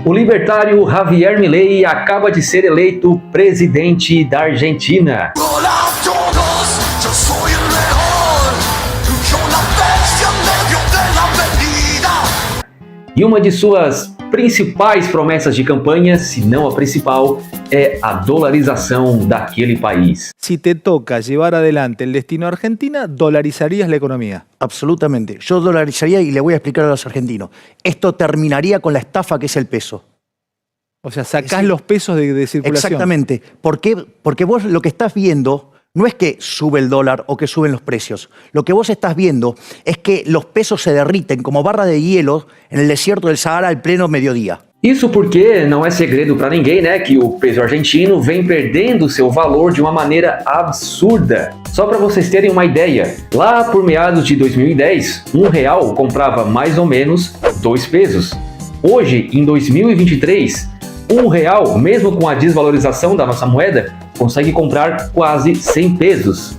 O libertário Javier Milei acaba de ser eleito presidente da Argentina. Hola a todos, yo soy el mejor, yo la bestia en medio de la avenida. E uma de suas principais promessas de campanha, se não a principal, é a dolarização daquele país. Si te toca llevar adelante el destino Argentina, dolarizarías la economía. Absolutamente. Yo dolarizaría y le voy a explicar a los argentinos. Esto terminaría con la estafa que es el peso. O sea, sacás los pesos de circulación. Exactamente. ¿Por qué? Porque vos lo que estás viendo no es que sube el dólar o que suben los precios. Lo que vos estás viendo es que los pesos se derriten como barra de hielo en el desierto del Sahara al pleno mediodía. Isso porque não é segredo para ninguém, né, que o peso argentino vem perdendo seu valor de uma maneira absurda. Só para vocês terem uma ideia, lá por meados de 2010, R$1 comprava mais ou menos 2 pesos. Hoje, em 2023, R$1, mesmo com a desvalorização da nossa moeda, consegue comprar quase 100 pesos.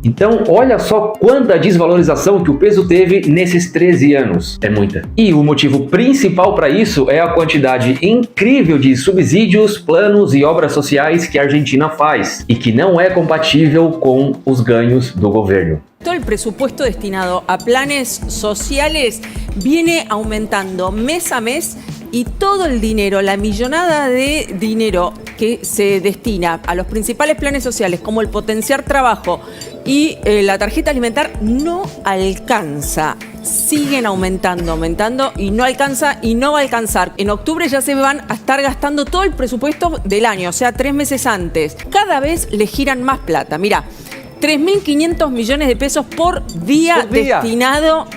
Então, olha só quanta desvalorização que o peso teve nesses 13 anos. É muita. E o motivo principal para isso é a quantidade incrível de subsídios, planos e obras sociais que a Argentina faz e que não é compatível com os ganhos do governo. Todo el presupuesto destinado a planes sociales viene aumentando mes a mes y todo el dinero, la millonada de dinero que se destina a los principales planes sociales como el potenciar trabajo y la tarjeta alimentar no alcanza. Siguen aumentando y no alcanza y no va a alcanzar. En octubre ya se van a estar gastando todo el presupuesto del año, o sea, 3 meses antes. Cada vez le giran más plata. Mira, 3.500 millones de pesos por día destinado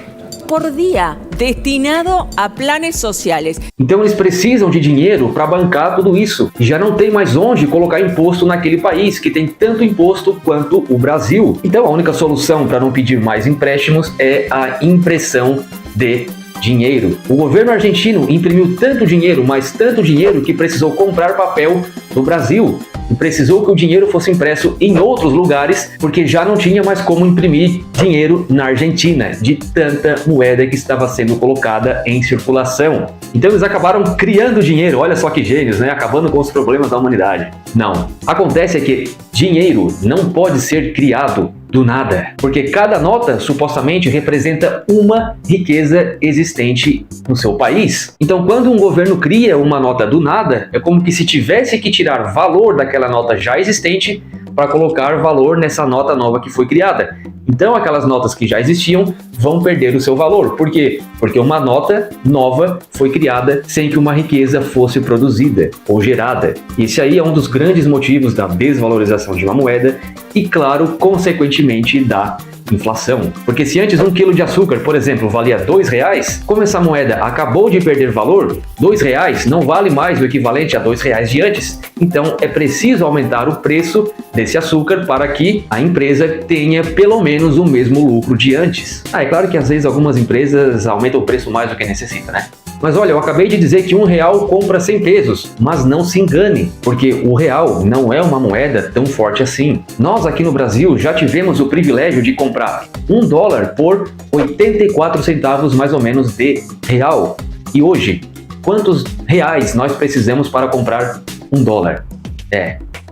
a planes sociais. Então eles precisam de dinheiro para bancar tudo isso. E já não tem mais onde colocar imposto naquele país, que tem tanto imposto quanto o Brasil. Então a única solução para não pedir mais empréstimos é a impressão de dinheiro. O governo argentino imprimiu tanto dinheiro, mas tanto dinheiro, que precisou comprar papel no Brasil. E precisou que o dinheiro fosse impresso em outros lugares, porque já não tinha mais como imprimir dinheiro na Argentina, de tanta moeda que estava sendo colocada em circulação. Então eles acabaram criando dinheiro, olha só que gênios, né? Acabando com os problemas da humanidade. Não. Acontece é que dinheiro não pode ser criado do nada, porque cada nota supostamente representa uma riqueza existente no seu país. Então, quando um governo cria uma nota do nada, é como que se tivesse que tirar valor daquela nota já existente para colocar valor nessa nota nova que foi criada. Então, aquelas notas que já existiam vão perder o seu valor. Por quê? Porque uma nota nova foi criada sem que uma riqueza fosse produzida ou gerada. Esse aí é um dos grandes motivos da desvalorização de uma moeda e, claro, consequentemente, da inflação. Porque se antes 1 quilo de açúcar, por exemplo, valia R$2, como essa moeda acabou de perder valor, R$2 não vale mais o equivalente a R$2 de antes. Então é preciso aumentar o preço desse açúcar para que a empresa tenha pelo menos o mesmo lucro de antes. É claro que às vezes algumas empresas aumentam o preço mais do que necessita, né? Mas olha, eu acabei de dizer que R$1 compra 100 pesos, mas não se engane, porque o real não é uma moeda tão forte assim. Nós aqui no Brasil já tivemos o privilégio de comprar $1 por 84 centavos mais ou menos de real. E hoje, quantos reais nós precisamos para comprar $1?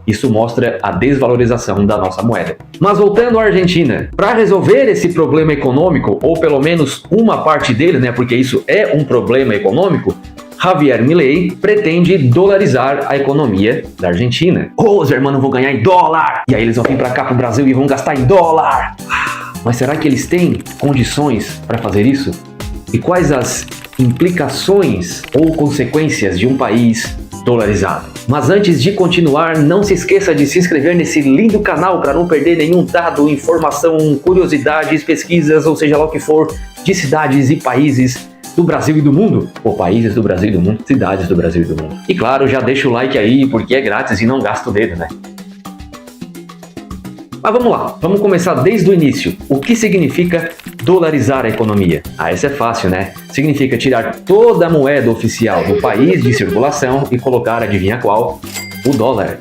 Isso mostra a desvalorização da nossa moeda. Mas voltando à Argentina, para resolver esse problema econômico, ou pelo menos uma parte dele, né, porque isso é um problema econômico, Javier Milei pretende dolarizar a economia da Argentina. Os irmãos vão ganhar em dólar! E aí eles vão vir para cá pro Brasil e vão gastar em dólar! Mas será que eles têm condições para fazer isso? E quais as implicações ou consequências de um país dolarizado? Mas antes de continuar, não se esqueça de se inscrever nesse lindo canal para não perder nenhum dado, informação, curiosidades, pesquisas, ou seja lá o que for, de cidades e países do Brasil e do mundo. Ou países do Brasil e do mundo, cidades do Brasil e do mundo. E claro, já deixa o like aí, porque é grátis e não gasta o dedo, né? Mas vamos lá, vamos começar desde o início. O que significa dolarizar a economia? Essa é fácil, né? Significa tirar toda a moeda oficial do país de circulação e colocar, adivinha qual? o dólar.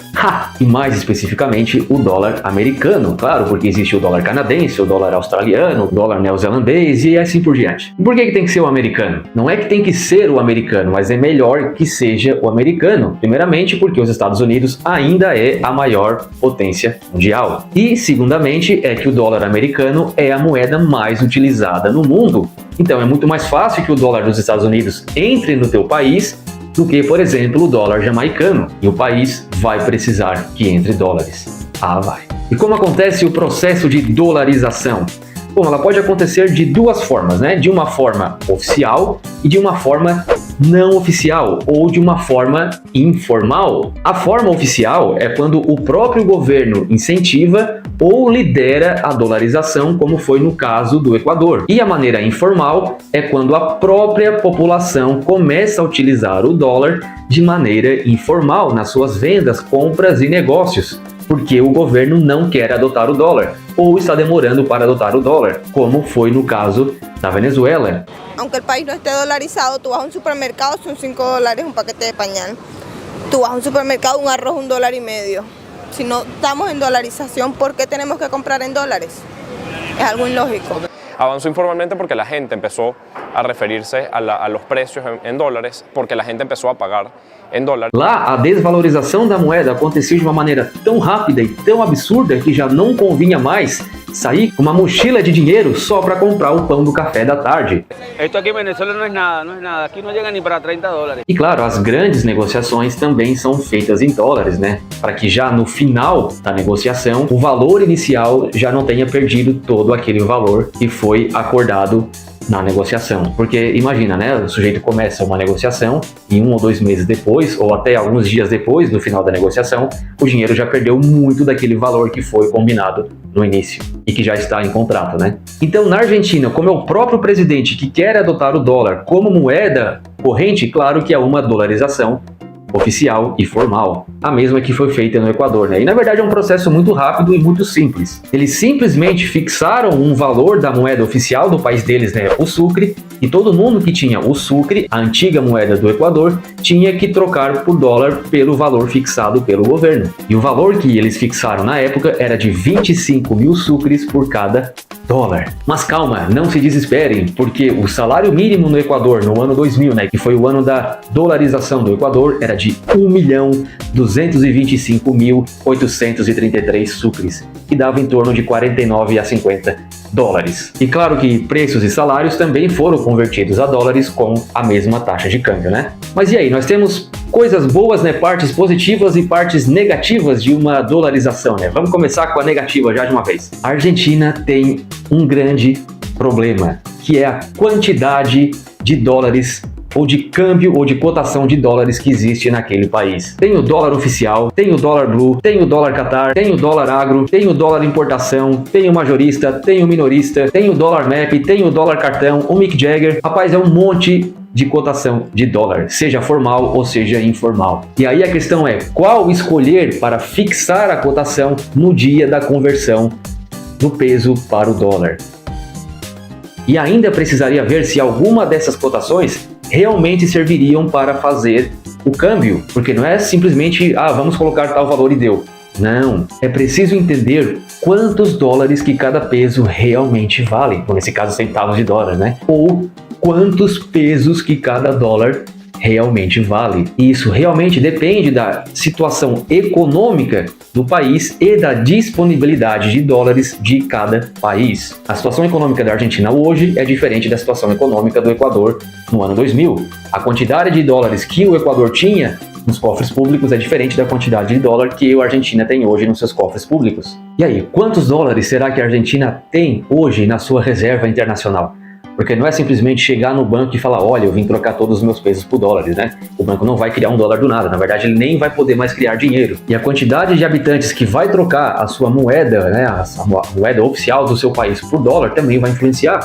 E mais especificamente o dólar americano, claro, porque existe o dólar canadense, o dólar australiano, o dólar neozelandês e assim por diante. Por que tem que ser o americano? Não é que tem que ser o americano, mas é melhor que seja o americano. Primeiramente porque os Estados Unidos ainda é a maior potência mundial. E segundamente é que o dólar americano é a moeda mais utilizada no mundo. Então é muito mais fácil que o dólar dos Estados Unidos entre no teu país do que, por exemplo, o dólar jamaicano. E o país vai precisar que entre dólares. Vai. E como acontece o processo de dolarização? Bom, ela pode acontecer de duas formas, né? De uma forma oficial e de uma forma não oficial ou de uma forma informal. A forma oficial é quando o próprio governo incentiva ou lidera a dolarização, como foi no caso do Equador. E a maneira informal é quando a própria população começa a utilizar o dólar de maneira informal nas suas vendas, compras e negócios, porque o governo não quer adotar o dólar ou está demorando para adotar o dólar, como foi no caso da Venezuela. Aunque el país no esté dolarizado, tú vas a un supermercado, son $5 un paquete de pañal. Tú vas a un supermercado, un arroz, $1.50. Si no estamos en dolarización, ¿por qué tenemos que comprar en dólares? Es algo ilógico. Avanzó informalmente porque la gente empezó a referirse a los precios en dólares, porque la gente empezou a pagar em dólar. Lá, a desvalorização da moeda aconteceu de uma maneira tão rápida e tão absurda que já não convinha mais sair com uma mochila de dinheiro só para comprar o pão do café da tarde. Esto aqui em Venezuela não é nada, aqui não chega nem para $30. E claro, as grandes negociações também são feitas em dólares, né? Para que já no final da negociação, o valor inicial já não tenha perdido todo aquele valor que foi acordado na negociação. Porque imagina, né? O sujeito começa uma negociação e 1 ou 2 meses depois, ou até alguns dias depois do final da negociação, o dinheiro já perdeu muito daquele valor que foi combinado no início e que já está em contrato, né? Então, na Argentina, como é o próprio presidente que quer adotar o dólar como moeda corrente, claro que é uma dolarização oficial e formal, a mesma que foi feita no Equador, né? E na verdade é um processo muito rápido e muito simples. Eles simplesmente fixaram um valor da moeda oficial do país deles, né? O sucre, e todo mundo que tinha o sucre, a antiga moeda do Equador, tinha que trocar por dólar pelo valor fixado pelo governo. E o valor que eles fixaram na época era de 25 mil sucres por cada dólar. Mas calma, não se desesperem, porque o salário mínimo no Equador no ano 2000, né, que foi o ano da dolarização do Equador, era de 1.225.833 sucres, que dava em torno de 49 a 50 dólares. E claro que preços e salários também foram convertidos a dólares com a mesma taxa de câmbio, né? Mas e aí, nós temos coisas boas, né? Partes positivas e partes negativas de uma dolarização, né? Vamos começar com a negativa já de uma vez. A Argentina tem um grande problema, que é a quantidade de dólares ou de câmbio ou de cotação de dólares que existe naquele país. Tem o dólar oficial, tem o dólar blue, tem o dólar Qatar, tem o dólar agro, tem o dólar importação, tem o majorista, tem o minorista, tem o dólar MAP, tem o dólar cartão, o Mick Jagger. Rapaz, é um monte de cotação de dólar, seja formal ou seja informal. E aí a questão é, qual escolher para fixar a cotação no dia da conversão do peso para o dólar? E ainda precisaria ver se alguma dessas cotações realmente serviriam para fazer o câmbio, porque não é simplesmente, vamos colocar tal valor e deu. Não, é preciso entender quantos dólares que cada peso realmente vale, ou nesse caso centavos de dólar, né? Ou quantos pesos que cada dólar realmente vale. E isso realmente depende da situação econômica do país e da disponibilidade de dólares de cada país. A situação econômica da Argentina hoje é diferente da situação econômica do Equador no ano 2000. A quantidade de dólares que o Equador tinha nos cofres públicos é diferente da quantidade de dólar que a Argentina tem hoje nos seus cofres públicos. E aí, quantos dólares será que a Argentina tem hoje na sua reserva internacional? Porque não é simplesmente chegar no banco e falar, olha, eu vim trocar todos os meus pesos por dólares, né? O banco não vai criar um dólar do nada, na verdade ele nem vai poder mais criar dinheiro. E a quantidade de habitantes que vai trocar a sua moeda, né, a moeda oficial do seu país por dólar também vai influenciar.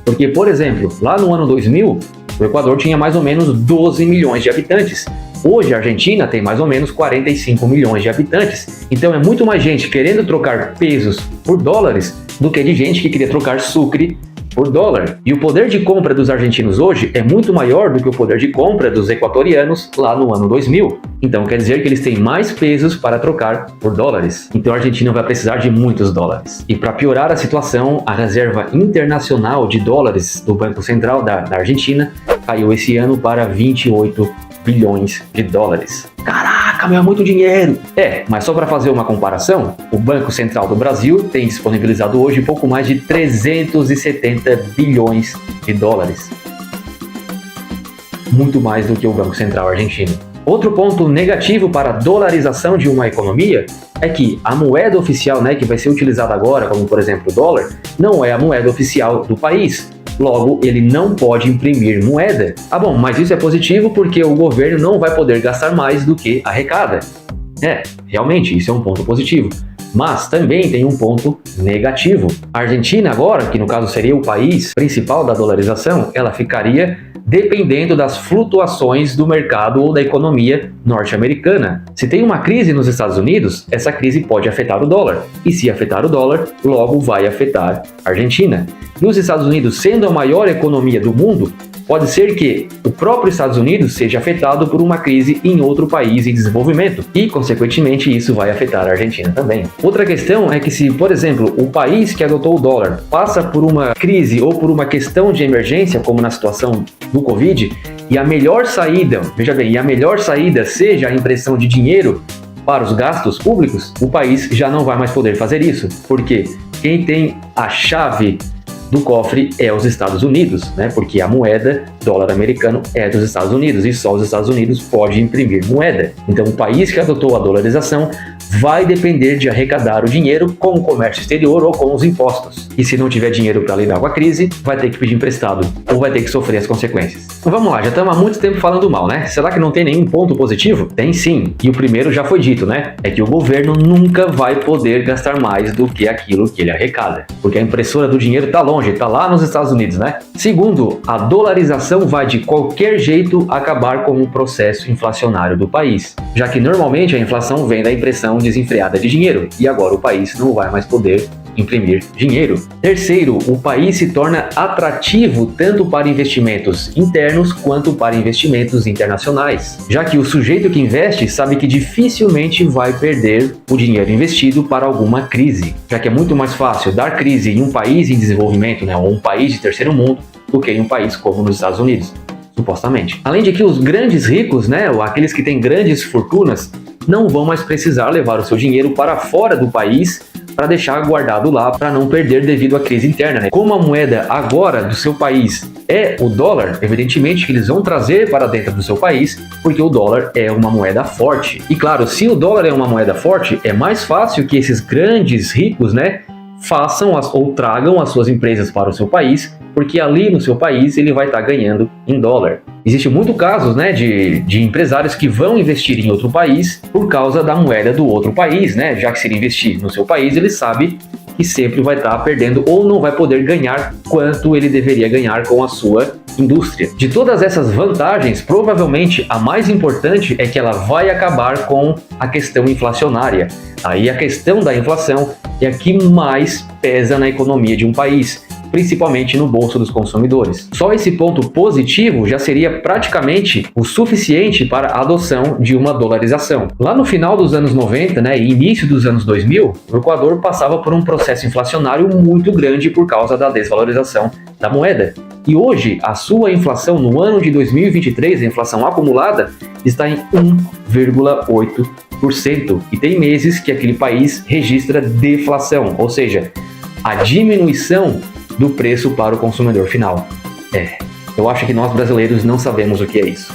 Porque, por exemplo, lá no ano 2000, o Equador tinha mais ou menos 12 milhões de habitantes. Hoje a Argentina tem mais ou menos 45 milhões de habitantes. Então é muito mais gente querendo trocar pesos por dólares do que de gente que queria trocar sucre por dólar. E o poder de compra dos argentinos hoje é muito maior do que o poder de compra dos equatorianos lá no ano 2000. Então quer dizer que eles têm mais pesos para trocar por dólares. Então a Argentina vai precisar de muitos dólares. E para piorar a situação, a reserva internacional de dólares do Banco Central da Argentina caiu esse ano para 28 bilhões de dólares. Caraca, meu, é muito dinheiro! Mas só para fazer uma comparação, o Banco Central do Brasil tem disponibilizado hoje pouco mais de 370 bilhões de dólares. Muito mais do que o Banco Central argentino. Outro ponto negativo para a dolarização de uma economia é que a moeda oficial, que vai ser utilizada agora, como por exemplo o dólar, não é a moeda oficial do país. Logo, ele não pode imprimir moeda. Bom, mas isso é positivo porque o governo não vai poder gastar mais do que arrecada. Realmente, isso é um ponto positivo. Mas também tem um ponto negativo. A Argentina agora, que no caso seria o país principal da dolarização, ela ficaria dependendo das flutuações do mercado ou da economia norte-americana. Se tem uma crise nos Estados Unidos, essa crise pode afetar o dólar. E se afetar o dólar, logo vai afetar a Argentina. E os Estados Unidos, sendo a maior economia do mundo, pode ser que o próprio Estados Unidos seja afetado por uma crise em outro país em desenvolvimento e, consequentemente, isso vai afetar a Argentina também. Outra questão é que se, por exemplo, o país que adotou o dólar passa por uma crise ou por uma questão de emergência, como na situação do Covid, e a melhor saída, veja bem, seja a impressão de dinheiro para os gastos públicos, o país já não vai mais poder fazer isso, porque quem tem a chave do cofre é os Estados Unidos, porque a moeda dólar americano é dos Estados Unidos e só os Estados Unidos podem imprimir moeda. Então o país que adotou a dolarização vai depender de arrecadar o dinheiro com o comércio exterior ou com os impostos. E se não tiver dinheiro para lidar com a crise, vai ter que pedir emprestado ou vai ter que sofrer as consequências. Então vamos lá, já estamos há muito tempo falando mal, Será que não tem nenhum ponto positivo? Tem sim, e o primeiro já foi dito, é que o governo nunca vai poder gastar mais do que aquilo que ele arrecada, porque a impressora do dinheiro está longe, está lá nos Estados Unidos, Segundo, a dolarização vai de qualquer jeito acabar com o processo inflacionário do país, já que normalmente a inflação vem da impressão desenfreada de dinheiro, e agora o país não vai mais poder imprimir dinheiro. Terceiro, o país se torna atrativo tanto para investimentos internos quanto para investimentos internacionais, já que o sujeito que investe sabe que dificilmente vai perder o dinheiro investido para alguma crise, já que é muito mais fácil dar crise em um país em desenvolvimento, ou um país de terceiro mundo, do que em um país como nos Estados Unidos, supostamente. Além de que os grandes ricos, ou aqueles que têm grandes fortunas, não vão mais precisar levar o seu dinheiro para fora do país para deixar guardado lá para não perder devido à crise interna. Como a moeda agora do seu país é o dólar, evidentemente que eles vão trazer para dentro do seu país, porque o dólar é uma moeda forte. E claro, se o dólar é uma moeda forte, é mais fácil que esses grandes ricos, façam ou tragam as suas empresas para o seu país, porque ali no seu país ele vai estar ganhando em dólar. Existem muitos casos de empresários que vão investir em outro país por causa da moeda do outro país, já que se ele investir no seu país, ele sabe que sempre vai estar perdendo ou não vai poder ganhar quanto ele deveria ganhar com a sua indústria. De todas essas vantagens, provavelmente a mais importante é que ela vai acabar com a questão inflacionária. Aí a questão da inflação é a que mais pesa na economia de um país, principalmente no bolso dos consumidores. Só esse ponto positivo já seria praticamente o suficiente para a adoção de uma dolarização. Lá no final dos anos 90, e início dos anos 2000, o Equador passava por um processo inflacionário muito grande por causa da desvalorização da moeda. E hoje, a sua inflação no ano de 2023, a inflação acumulada, está em 1,8%. E tem meses que aquele país registra deflação, ou seja, a diminuição do preço para o consumidor final. Eu acho que nós brasileiros não sabemos o que é isso.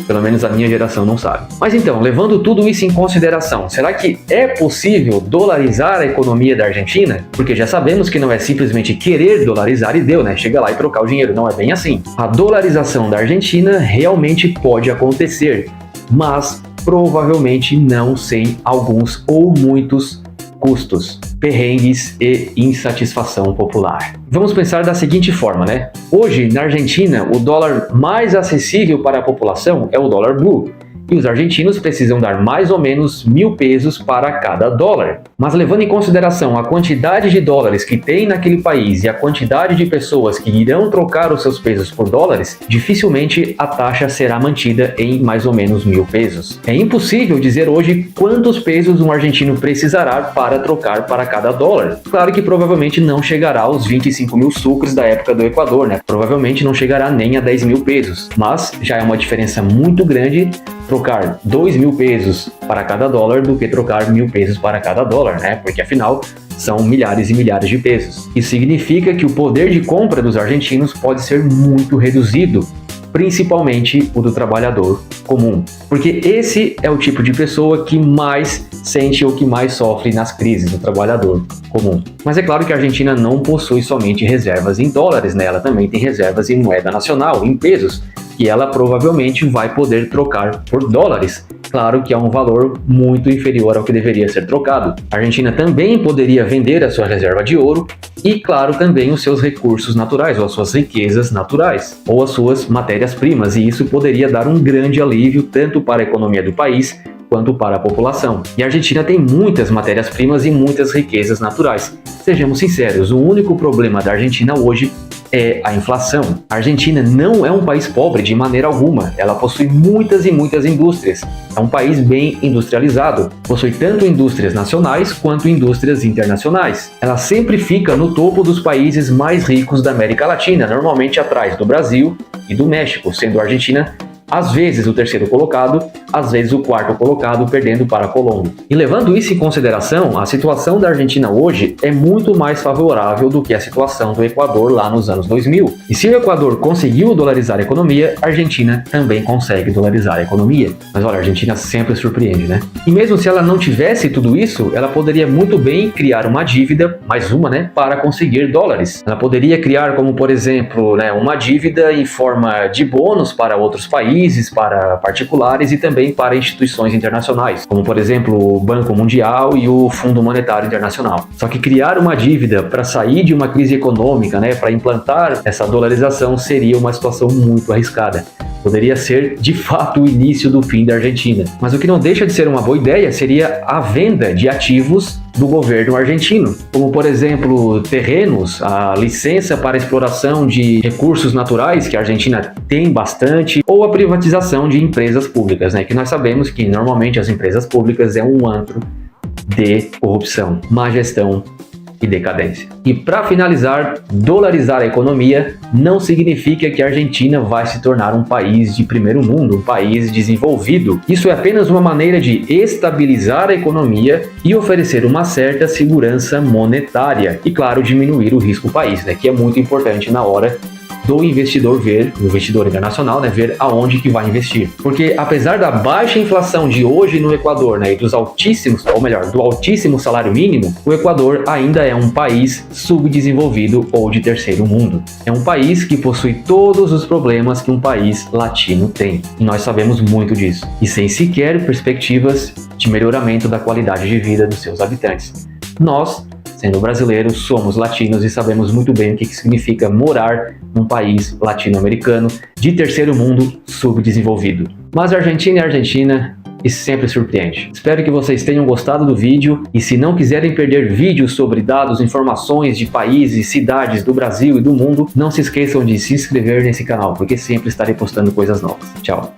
Pelo menos a minha geração não sabe. Mas então, levando tudo isso em consideração, será que é possível dolarizar a economia da Argentina? Porque já sabemos que não é simplesmente querer dolarizar e deu, chega lá e trocar o dinheiro. Não é bem assim. A dolarização da Argentina realmente pode acontecer, mas provavelmente não sem alguns ou muitos custos, perrengues e insatisfação popular. Vamos pensar da seguinte forma, Hoje, na Argentina, o dólar mais acessível para a população é o dólar blue. e os argentinos precisam dar mais ou menos 1.000 pesos para cada dólar. Mas levando em consideração a quantidade de dólares que tem naquele país e a quantidade de pessoas que irão trocar os seus pesos por dólares, dificilmente a taxa será mantida em mais ou menos 1.000 pesos. É impossível dizer hoje quantos pesos um argentino precisará para trocar para cada dólar. Claro que provavelmente não chegará aos 25.000 sucres da época do Equador, né? Provavelmente não chegará nem a 10.000 pesos, mas já é uma diferença muito grande trocar 2.000 pesos para cada dólar do que trocar 1.000 pesos para cada dólar, né? Porque afinal são milhares e milhares de pesos. Isso significa que o poder de compra dos argentinos pode ser muito reduzido, principalmente o do trabalhador comum, porque esse é o tipo de pessoa que mais sente ou que mais sofre nas crises, do trabalhador comum. Mas é claro que a Argentina não possui somente reservas em dólares, né? Ela também tem reservas em moeda nacional, em pesos, que ela provavelmente vai poder trocar por dólares. Claro que é um valor muito inferior ao que deveria ser trocado. A Argentina também poderia vender a sua reserva de ouro e, claro, também os seus recursos naturais, ou as suas riquezas naturais, ou as suas matérias-primas, e isso poderia dar um grande alívio tanto para a economia do país quanto para a população. E a Argentina tem muitas matérias-primas e muitas riquezas naturais. Sejamos sinceros, o único problema da Argentina hoje é a inflação. A Argentina não é um país pobre de maneira alguma, ela possui muitas e muitas indústrias. É um país bem industrializado, possui tanto indústrias nacionais quanto indústrias internacionais. Ela sempre fica no topo dos países mais ricos da América Latina, normalmente atrás do Brasil e do México, sendo a Argentina às vezes o terceiro colocado, às vezes o quarto colocado, perdendo para a Colômbia. E levando isso em consideração, a situação da Argentina hoje é muito mais favorável do que a situação do Equador lá nos anos 2000. E se o Equador conseguiu dolarizar a economia, a Argentina também consegue dolarizar a economia. Mas olha, a Argentina sempre surpreende, né? E mesmo se ela não tivesse tudo isso, ela poderia muito bem criar uma dívida, mais uma, né, para conseguir dólares. Ela poderia criar, como por exemplo, né, uma dívida em forma de bônus para outros países, para particulares e também para instituições internacionais, como por exemplo o Banco Mundial e o Fundo Monetário Internacional. Só que criar uma dívida para sair de uma crise econômica, né, para implantar essa dolarização, seria uma situação muito arriscada. Poderia ser, de fato, o início do fim da Argentina. Mas o que não deixa de ser uma boa ideia seria a venda de ativos do governo argentino, como, por exemplo, terrenos, a licença para exploração de recursos naturais, que a Argentina tem bastante, ou a privatização de empresas públicas, né? Que nós sabemos que, normalmente, as empresas públicas é um antro de corrupção, má gestão e decadência. E para finalizar, dolarizar a economia não significa que a Argentina vai se tornar um país de primeiro mundo, um país desenvolvido. Isso é apenas uma maneira de estabilizar a economia e oferecer uma certa segurança monetária e, claro, diminuir o risco do país, né, que é muito importante na hora do investidor ver, o investidor internacional, né, ver aonde que vai investir. Porque apesar da baixa inflação de hoje no Equador, né, e dos altíssimos, ou melhor, do altíssimo salário mínimo, o Equador ainda é um país subdesenvolvido ou de terceiro mundo. É um país que possui todos os problemas que um país latino tem. E nós sabemos muito disso. E sem sequer perspectivas de melhoramento da qualidade de vida dos seus habitantes. Nós, sendo brasileiros, somos latinos e sabemos muito bem o que significa morar num país latino-americano de terceiro mundo subdesenvolvido. Mas a Argentina é Argentina e sempre surpreende. Espero que vocês tenham gostado do vídeo e se não quiserem perder vídeos sobre dados, informações de países, cidades do Brasil e do mundo, não se esqueçam de se inscrever nesse canal, porque sempre estarei postando coisas novas. Tchau!